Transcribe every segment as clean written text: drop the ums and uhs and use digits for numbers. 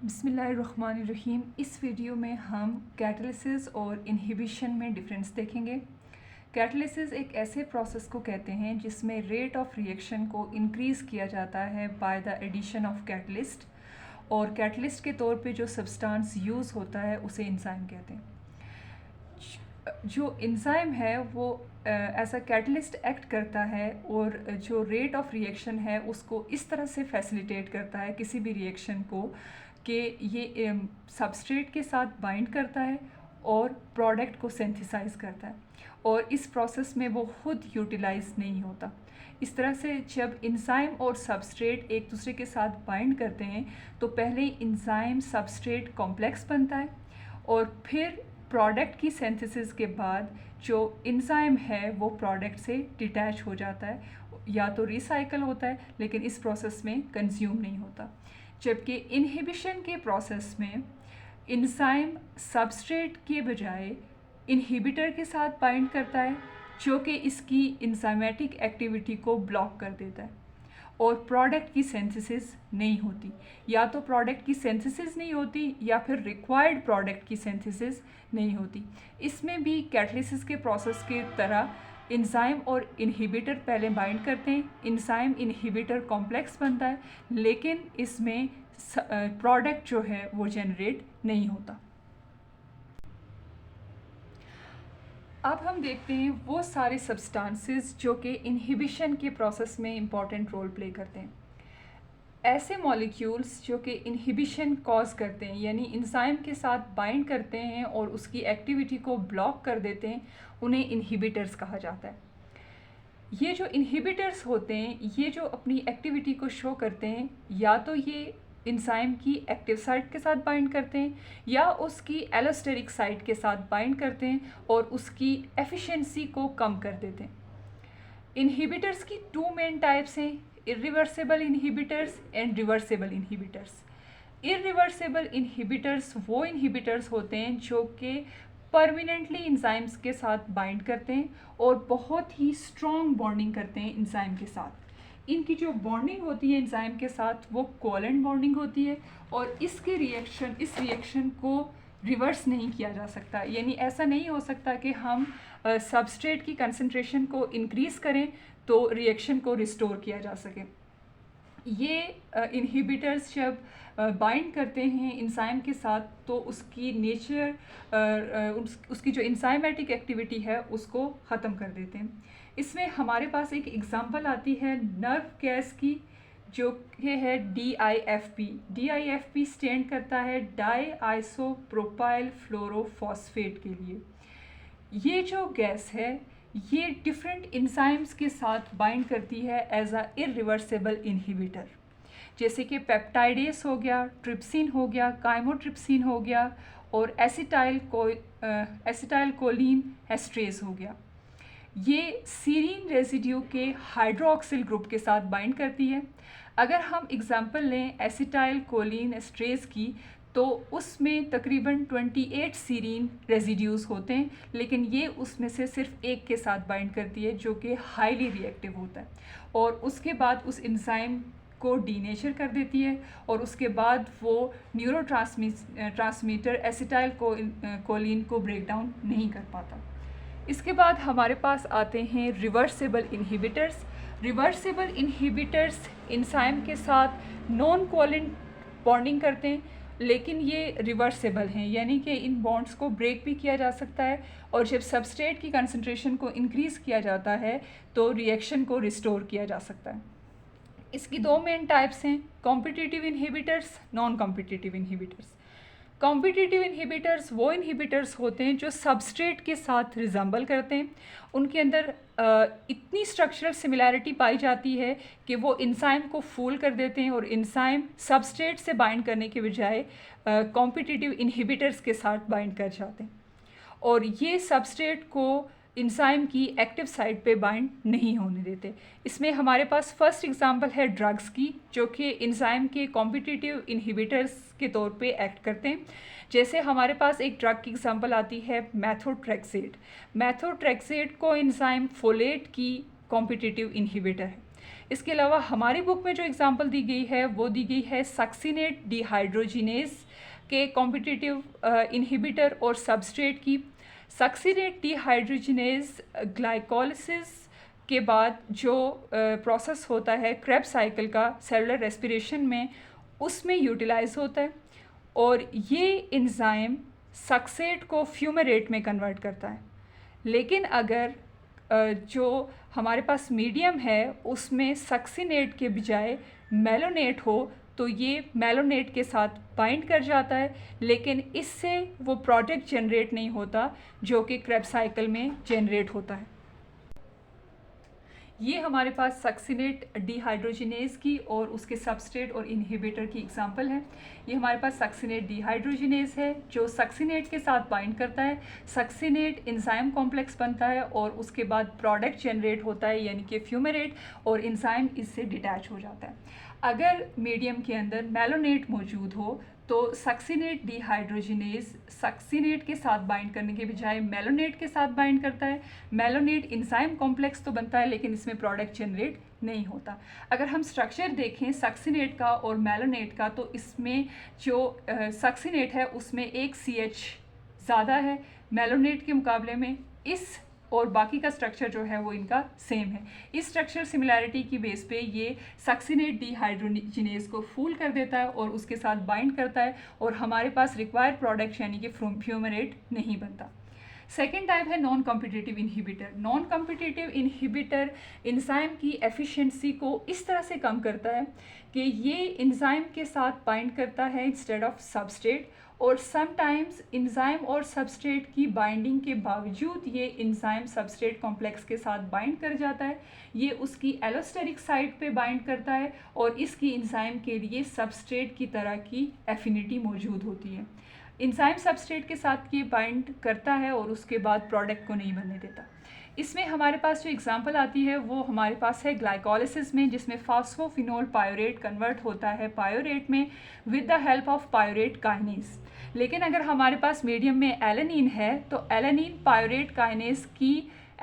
बिस्मिल्लाहिर्रहमानिर्रहीम। इस वीडियो में हम कैटालिसिस और इन्हिबिशन में डिफरेंस देखेंगे। कैटालिसिस एक ऐसे प्रोसेस को कहते हैं जिसमें रेट ऑफ रिएक्शन को इंक्रीज़ किया जाता है by the addition of catalyst, और कैटलिस्ट के तौर पे जो सब्सटेंस यूज़ होता है उसे एंजाइम कहते हैं। जो एंजाइम है वो ऐसा कैटलिस्ट एक्ट करता है और जो रेट ऑफ रिएक्शन है उसको इस तरह से फैसिलिटेट करता है किसी भी रिएक्शन को कि ये सबस्ट्रेट के साथ बाइंड करता है और प्रोडक्ट को सिंथेसाइज करता है, और इस प्रोसेस में वो खुद यूटिलाइज नहीं होता। इस तरह से जब एंजाइम और सबस्ट्रेट एक दूसरे के साथ बाइंड करते हैं तो पहले एंजाइम सबस्ट्रेट कॉम्प्लेक्स बनता है और फिर प्रोडक्ट की सिंथेसिस के बाद जो एंजाइम है वो प्रोडक्ट से डिटैच हो जाता है, या तो रिसाइकल होता है लेकिन इस प्रोसेस में कंज्यूम नहीं होता। जबकि इन्हिबिशन के प्रोसेस में एंजाइम सबस्ट्रेट के बजाय इन्हिबिटर के साथ बाइंड करता है जो कि इसकी एंजाइमेटिक एक्टिविटी को ब्लॉक कर देता है और प्रोडक्ट की सिंथेसिस नहीं होती। या तो प्रोडक्ट की सिंथेसिस नहीं होती या फिर रिक्वायर्ड प्रोडक्ट की सिंथेसिस नहीं होती। इसमें भी कैटालिसिस के प्रोसेस के तरह एंजाइम और इन्हिबिटर पहले बाइंड करते हैं, एंजाइम इन्हिबिटर कॉम्प्लेक्स बनता है, लेकिन इसमें प्रोडक्ट जो है वो जनरेट नहीं होता। अब हम देखते हैं वो सारे सब्सटेंसेस जो कि इन्हिबिशन के प्रोसेस में इम्पॉर्टेंट रोल प्ले करते हैं। ऐसे मॉलिक्यूल्स जो कि इन्हिबिशन कॉज करते हैं, यानी एंजाइम के साथ बाइंड करते हैं और उसकी एक्टिविटी को ब्लॉक कर देते हैं, उन्हें इन्हिबिटर्स कहा जाता है। ये जो इन्हिबिटर्स होते हैं ये जो अपनी एक्टिविटी को शो करते हैं, या तो ये एंजाइम की एक्टिव साइट के साथ बाइंड करते हैं या उसकी एलोस्टेरिक साइट के साथ बाइंड करते हैं और उसकी एफिशिएंसी को कम कर देते हैं। इन्हिबिटर्स की टू मेन टाइप्स हैं, irreversible inhibitors and reversible inhibitors. Irreversible inhibitors वो इन्हिबिटर्स होते हैं जो कि परमानेंटली एंजाइम्स के साथ बाइंड करते हैं और बहुत ही स्ट्रॉन्ग बॉन्डिंग करते हैं एंजाइम के साथ। इनकी जो बॉन्डिंग होती है एंजाइम के साथ वो कोवेलेंट बॉन्डिंग होती है और इस रिएक्शन को रिवर्स नहीं किया जा सकता। यानी ऐसा नहीं हो सकता कि हम सबस्ट्रेट की कंसंट्रेशन को इंक्रीज़ करें तो रिएक्शन को रिस्टोर किया जा सके। ये इन्हिबिटर्स जब बाइंड करते हैं एंजाइम के साथ तो उसकी उसकी जो एंजाइमेटिक एक्टिविटी है उसको ख़त्म कर देते हैं। इसमें हमारे पास एक एग्जांपल आती है नर्व गैस की जो कि है DIFP। DIFP स्टैंड करता है डाई आइसोप्रोपाइल फ्लोरोफॉस्फेट के लिए। ये जो गैस है ये डिफरेंट एंजाइम्स के साथ बाइंड करती है एज अ इरिवर्सिबल इन्हिबिटर, जैसे कि पेप्टाइडेस हो गया, ट्रिप्सिन हो गया, काइमोट्रिप्सिन हो गया और एसिटाइल कोलिन एस्ट्रेज हो गया। ये सीरीन रेजिड्यू के हाइड्रोक्सिल ग्रुप के साथ बाइंड करती है। अगर हम एग्जांपल लें एसिटाइल कोलिन एस्ट्रेज की तो उसमें तकरीबन 28 सीरीन रेजिड्यूज़ होते हैं, लेकिन ये उसमें से सिर्फ एक के साथ बाइंड करती है जो कि हाईली रिएक्टिव होता है और उसके बाद उस एंजाइम को डीनेचर कर देती है और उसके बाद वो न्यूरोट्रांसमीटर एसिटाइल कोलिन को ब्रेक डाउन नहीं कर पाता। इसके बाद हमारे पास आते हैं reversible inhibitors. Reversible inhibitors enzyme के साथ नॉन कोवेलेंट बॉन्डिंग करते हैं, लेकिन ये रिवर्सिबल हैं, यानी कि इन बॉन्ड्स को ब्रेक भी किया जा सकता है और जब सबस्ट्रेट की कंसंट्रेशन को इंक्रीज़ किया जाता है तो रिएक्शन को रिस्टोर किया जा सकता है। इसकी दो मेन टाइप्स हैं, competitive inhibitors, non competitive inhibitors. Competitive inhibitors वो इन्हिबिटर्स होते हैं जो सबस्ट्रेट के साथ रिजम्बल करते हैं, उनके अंदर इतनी स्ट्रक्चरल सिमिलैरिटी पाई जाती है कि वो एंजाइम को फूल कर देते हैं और एंजाइम सबस्ट्रेट से बाइंड करने के बजाय कॉम्पिटिटिव इन्हिबिटर्स के साथ बाइंड कर जाते हैं और ये सबस्ट्रेट को एंजाइम की एक्टिव साइट पे बाइंड नहीं होने देते। इसमें हमारे पास फर्स्ट एग्जांपल है ड्रग्स की जो कि एंजाइम के कॉम्पिटिटिव इन्हिबिटर्स के तौर पे एक्ट करते हैं। जैसे हमारे पास एक ड्रग की एग्जांपल आती है मैथोट्रेक्सेट। मैथोट्रेक्सेट को एंजाइम फोलेट की कॉम्पिटिटिव इन्हिबिटर है। इसके अलावा हमारी बुक में जो एग्जांपल दी गई है वो दी गई है सक्सिनेट डिहाइड्रोजिनेज के कॉम्पिटिटिव इनहिबिटर और सबस्ट्रेट की। सक्सिनेट डिहाइड्रोजिनेज ग्लाइकोलिसिस के बाद जो प्रोसेस होता है क्रेब्स साइकिल का सेलुलर रेस्पिरेशन में, उसमें यूटिलाइज होता है और ये एंजाइम सक्सेट को फ्यूमेरेट में कन्वर्ट करता है। लेकिन अगर जो हमारे पास मीडियम है उसमें सक्सिनेट के बजाय मेलोनेट हो तो ये मेलोनेट के साथ बाइंड कर जाता है, लेकिन इससे वो प्रोडक्ट जनरेट नहीं होता जो कि क्रेब्स साइकिल में जनरेट होता है। ये हमारे पास सक्सिनेट डिहाइड्रोजिनेज की और उसके सबस्ट्रेट और इनहिबिटर की एग्जांपल है। ये हमारे पास सक्सिनेट डिहाइड्रोजिनेज है जो सक्सिनेट के साथ बाइंड करता है, सक्सिनेट एंजाइम कॉम्प्लेक्स बनता है और उसके बाद प्रोडक्ट जनरेट होता है यानी कि फ्यूमेरेट, और एंजाइम इससे डिटैच हो जाता है। अगर मीडियम के अंदर मेलोनेट मौजूद हो तो सक्सिनेट डिहाइड्रोजिनेज सक्सिनेट के साथ बाइंड करने के बजाय मेलोनेट के साथ बाइंड करता है। मेलोनेट एंजाइम कॉम्प्लेक्स तो बनता है लेकिन इसमें प्रोडक्ट जनरेट नहीं होता। अगर हम स्ट्रक्चर देखें सक्सिनेट का और मेलोनेट का तो इसमें जो सक्सिनेट है उसमें एक CH ज़्यादा है मेलोनेट के मुकाबले में, इस और बाकी का स्ट्रक्चर जो है वो इनका सेम है। इस स्ट्रक्चर सिमिलैरिटी की बेस पे ये सक्सिनेट डिहाइड्रोजिनेज को फूल कर देता है और उसके साथ बाइंड करता है और हमारे पास रिक्वायर्ड प्रोडक्ट यानी कि फ्यूमेरेट नहीं बनता। सेकेंड टाइप है non competitive inhibitor. Non competitive inhibitor enzyme की एफिशिएंसी को इस तरह से कम करता है कि ये एंजाइम के साथ बाइंड करता है इंस्टेड ऑफ सबस्ट्रेट, और समटाइम्स एंजाइम और सबस्ट्रेट की बाइंडिंग के बावजूद ये एंजाइम सबस्ट्रेट कॉम्प्लेक्स के साथ बाइंड कर जाता है। ये उसकी एलोस्टेरिक साइट पे बाइंड करता है और इसकी एंजाइम के लिए सबस्ट्रेट की तरह की एफिनिटी मौजूद होती है। एंजाइम सबस्ट्रेट के साथ ये बाइंड करता है और उसके बाद प्रोडक्ट को नहीं बनने देता। इसमें हमारे पास जो एग्जांपल आती है वो हमारे पास है ग्लाइकोलिसिस में, जिसमें फास्फोफिनोल पायोरेट कन्वर्ट होता है पायोरेट में with the help of pyruvate kinase. लेकिन अगर हमारे पास मीडियम में एलेनिन है तो एलेनिन पायोरेट काइनेज की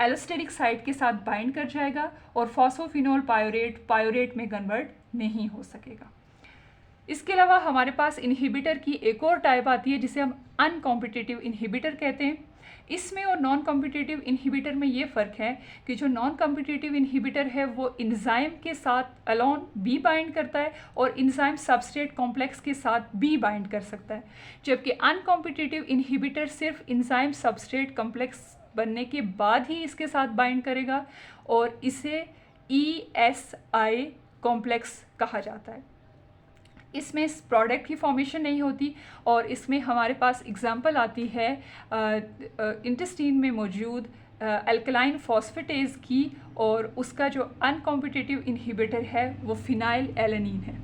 एलोस्टेरिक साइट के साथ बाइंड कर जाएगा और फास्फोफिनोल पायोरेट में कन्वर्ट नहीं हो सकेगा। इसके अलावा हमारे पास इनहिबिटर की एक और टाइप आती है जिसे हम अनकॉम्पिटिटिव इनहिबिटर कहते हैं। इसमें और नॉन कॉम्पिटिटिव इनहिबिटर में ये फ़र्क है कि जो नॉन कॉम्पिटिटिव इनहिबिटर है वो एंजाइम के साथ अलोन भी बाइंड करता है और एंजाइम सबस्ट्रेट कॉम्प्लेक्स के साथ भी बाइंड कर सकता है, जबकि अनकॉम्पिटिटिव इनहिबिटर सिर्फ एंजाइम सबस्ट्रेट कॉम्प्लेक्स बनने के बाद ही इसके साथ बाइंड करेगा और इसे ESI कॉम्प्लेक्स कहा जाता है। इसमें इस प्रोडक्ट की फॉर्मेशन नहीं होती और इसमें हमारे पास एग्जांपल आती है इंटेस्टाइन में मौजूद अल्कलाइन फॉस्फेटेज की, और उसका जो अनकॉम्पिटिटिव इनहिबिटर है वो फिनाइल एलेनिन है।